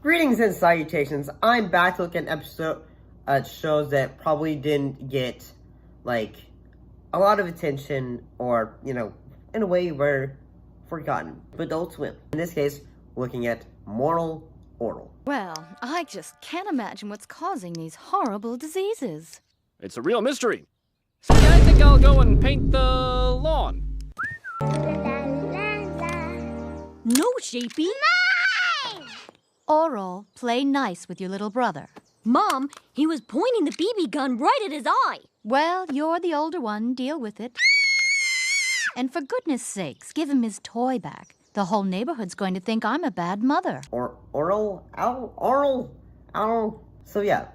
Greetings and salutations. I'm back to look at an episode shows that probably didn't get, like, a lot of attention or, you know, in a way were forgotten. Adult Swim. In this case, looking at Orel. Well, I just can't imagine what's causing these horrible diseases. It's a real mystery. See, I think I'll go and paint the lawn. No, Shapey. Orel, play nice with your little brother. Mom, he was pointing the BB gun right at his eye. Well, you're the older one. Deal with it. And for goodness sakes, give him his toy back. The whole neighborhood's going to think I'm a bad mother. Orel. So yeah,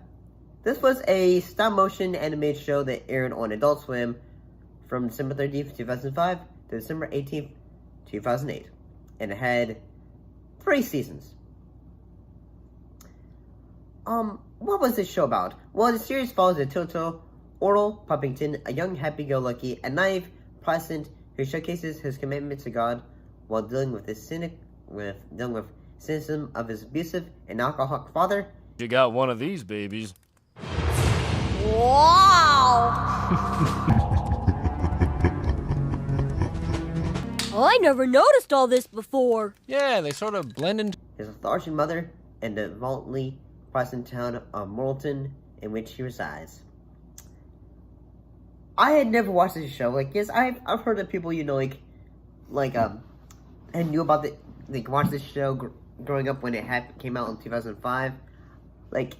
this was a stop-motion animated show that aired on Adult Swim from December 13th, 2005 to December 18th, 2008. And it had 3 seasons. What was this show about? Well, the series follows a Toto, Orel Poppington, a young happy-go-lucky and naive Protestant who showcases his commitment to God while dealing with cynicism of his abusive and alcoholic father. You got one of these babies. Wow! I never noticed all this before. Yeah, they sort of blend into His lethargic mother and the violently Protestant town of Morrilton in which he resides. I had never watched this show. Like, yes, I've heard of people, you know, I knew about watched this show growing up when it came out in 2005. Like,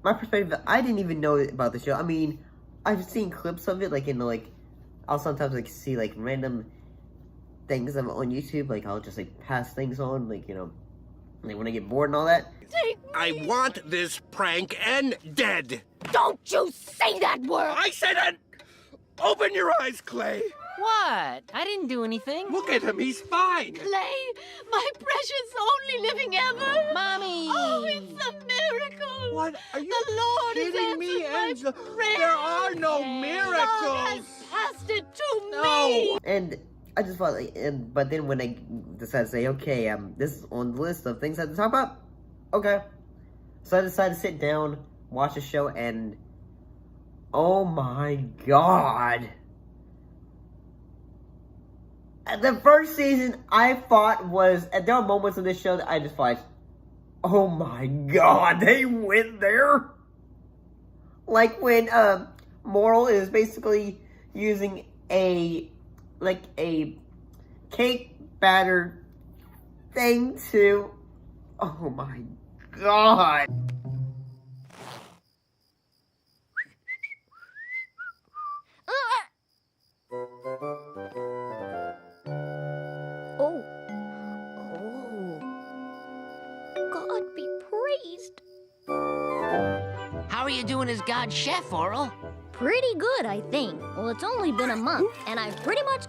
my perspective, I didn't even know about the show. I mean, I've seen clips of it, like, I'll sometimes, see, random things on YouTube. Like, I'll just, pass things on, when I get bored and all that. I want this prank and dead. Don't you say that word! I said it! Open your eyes, Clay. What? I didn't do anything. Look at him, he's fine. Clay, my precious only living ever. Mommy! Oh, it's a miracle. What? Are you The Lord kidding me, has answered Angela? my prayer. There are no God miracles. has passed it to No. me. And I just thought, but then when I decided to say, okay, this is on the list of things I have to talk about, okay. So I decided to sit down, watch the show, and oh my god. The first season I thought was, there were moments in this show that I just thought, oh my god, they went there? Like when Orel is basically using a cake batter thing to, oh my god. God be praised. How are you doing as God's chef, Orel? Pretty good, I think. Well, it's only been a month, and I've pretty much...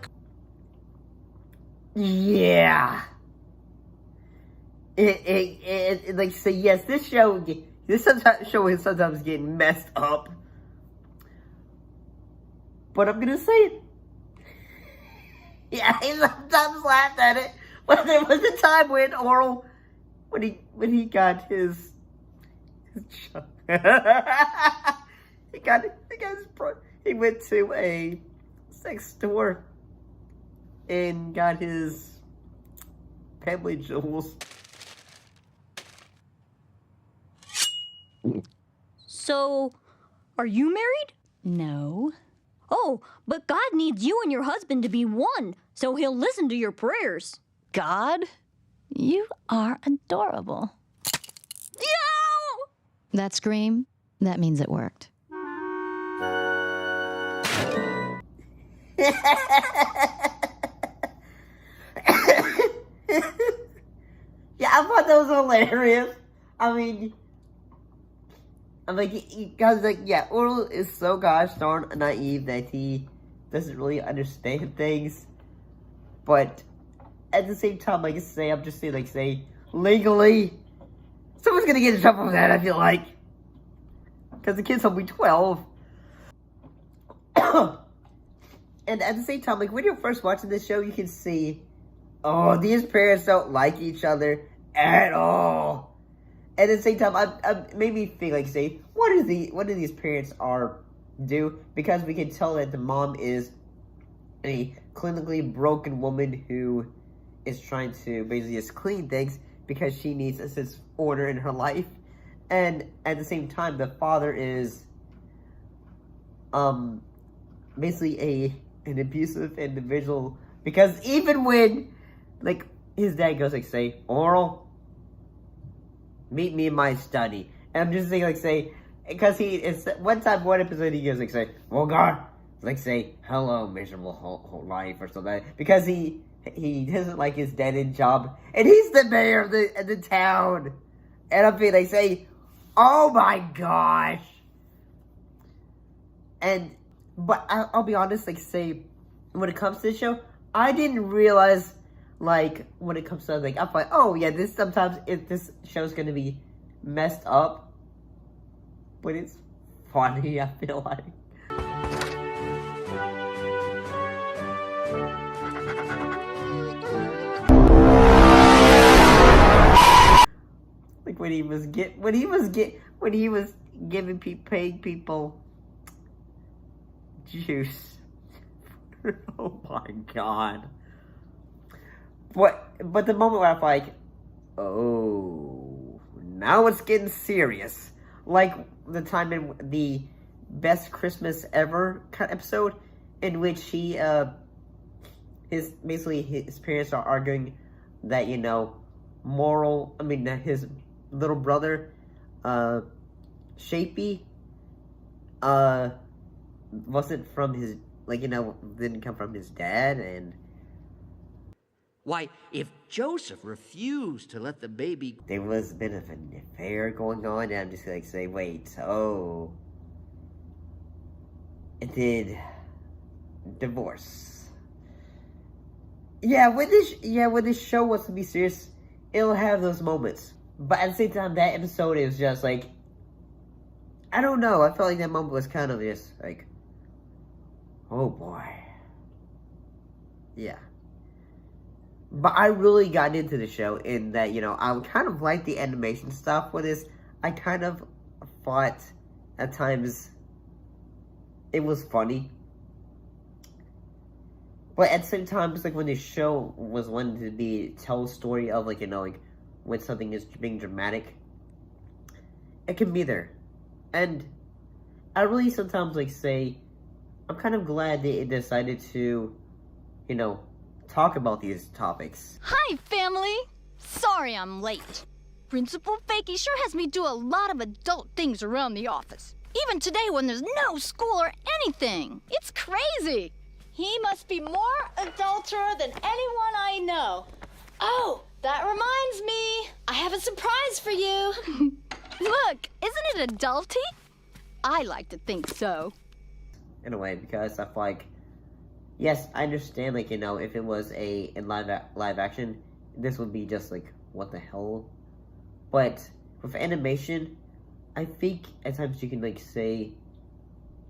Yeah. So yes, this show is sometimes getting messed up. But I'm gonna say it. Yeah, I sometimes laughed at it. But there was a time when Orel, when he got his he went to a sex store and got his family jewels. So, are you married? No. Oh, but God needs you and your husband to be one, so he'll listen to your prayers. God? You are adorable. Yo! That scream, that means it worked. Yeah, I thought that was hilarious. I mean, because Orel is so gosh darn naive that he doesn't really understand things. But at the same time, I'm just saying, legally, someone's gonna get in trouble for that, I feel like. Because the kid's only 12. And at the same time, when you're first watching this show, you can see, oh, these parents don't like each other at all. at the same time, I made me think like, say, what do these parents do? Because we can tell that the mom is a clinically broken woman who is trying to basically just clean things because she needs a sense of order in her life, and at the same time, the father is basically an abusive individual, because even when like his dad goes like, say, Orel, meet me in my study, and I'm just saying like, say, because it's one episode he goes like, say, well, God, like, say, hello miserable whole life or something, because he doesn't like his dead-end job, and he's the mayor of the town, and I'm being like, say, oh my gosh. But I'll be honest, like, say, when it comes to this show, I didn't realize, like, when it comes to, like, I'm like, oh, yeah, this show's gonna be messed up, but it's funny, I feel like. Like, when he was paying people juice. Oh my god. But the moment where I'm like, oh, now it's getting serious. Like the time in the Best Christmas Ever episode, in which his parents are arguing that, you know, his little brother, Shapey, wasn't from his, like, you know, didn't come from his dad, and Why, if Joseph refused to let the baby... there was a bit of an affair going on, and I'm just like, say, wait, oh, it did divorce. Yeah, when this show wants to be serious, it'll have those moments. But at the same time, that episode is just like, I don't know, I felt like that moment was kind of just like, oh boy. Yeah. But I really got into the show in that, you know, I kind of like the animation stuff with this. I kind of thought at times it was funny. But at the same time, it's like when the show was wanting to tell a story of, like, you know, like when something is being dramatic, it can be there. And I really sometimes, like, say, I'm kind of glad they decided to, you know, talk about these topics. Hi, family! Sorry I'm late. Principal Fakey sure has me do a lot of adult things around the office. Even today when there's no school or anything. It's crazy! He must be more adulterer than anyone I know. Oh, that reminds me. I have a surprise for you. Look, isn't it adulty? I like to think so. In a way, because I feel like, yes, I understand, like, you know, if it was in live action, this would be just like, what the hell? But with animation, I think at times you can, like, say,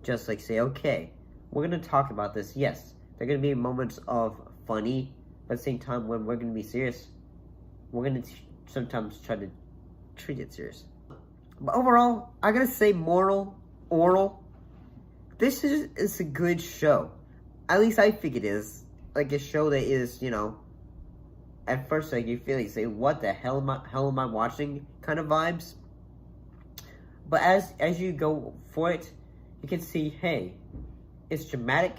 okay, we're gonna talk about this. Yes, there are gonna be moments of funny, but at the same time, when we're gonna be serious, we're gonna sometimes try to treat it serious. But overall, I gotta say, Orel, this is a good show. At least I think it is. Like a show that is, you know, at first, like, you feel like, say, what the hell am I watching kind of vibes. But as you go for it, you can see, hey, it's dramatic,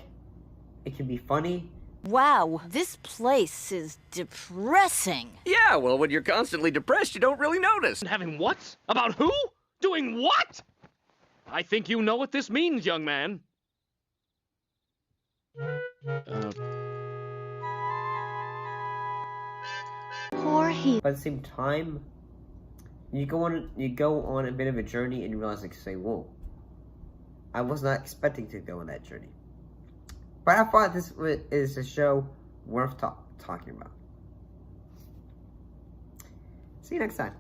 it can be funny. Wow, this place is depressing. Yeah, well, when you're constantly depressed, you don't really notice. Having what? About who? Doing what? I think you know what this means, young man. Poor he. But at the same time, you go on a bit of a journey, and you realize, like, say, whoa, I was not expecting to go on that journey. But I thought this is a show worth talking about. See you next time.